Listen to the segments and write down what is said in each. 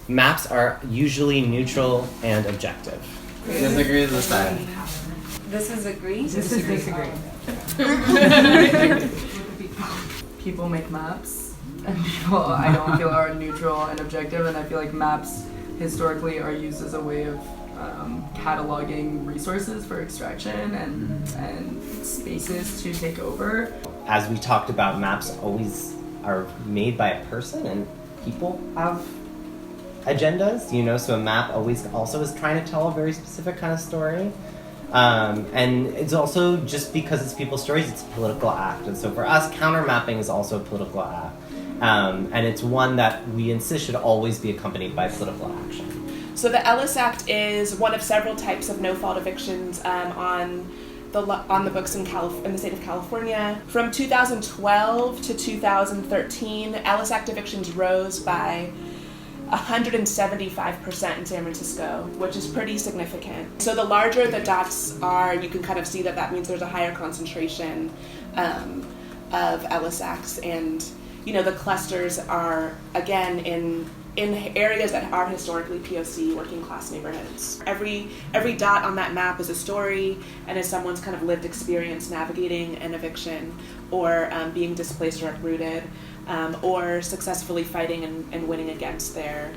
Maps are usually neutral and objective. Disagree this time. This is agree. This is disagree. People make maps, and people I don't feel are neutral and objective, and I feel like maps historically are used as a way of cataloging resources for extraction and spaces to take over. As we talked about, maps always are made by a person, and people have agendas, you know, so a map always also is trying to tell a very specific kind of story. And it's also, just because it's people's stories, it's a political act. And so for us, counter mapping is also a political act. And it's one that we insist should always be accompanied by political action. So the ELLIS Act is one of several types of no-fault evictions on the books in the state of California. From 2012 to 2013, ELLIS Act evictions rose by 175% in San Francisco, which is pretty significant. So the larger the dots are, you can kind of see that means there's a higher concentration of ELLIS Acts, and you know, the clusters are again in areas that are historically POC, working class neighborhoods. Every dot on that map is a story and is someone's kind of lived experience navigating an eviction, or being displaced or uprooted, or successfully fighting and winning against their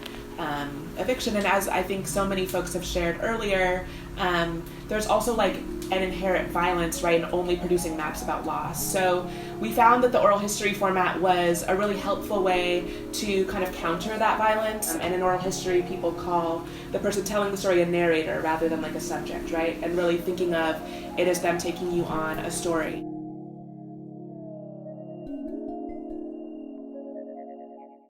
eviction. And as I think so many folks have shared earlier, there's also like an inherent violence, right, in only producing maps about loss. So we found that the oral history format was a really helpful way to kind of counter that violence. And in oral history, people call the person telling the story a narrator rather than like a subject, right? And really thinking of it as them taking you on a story.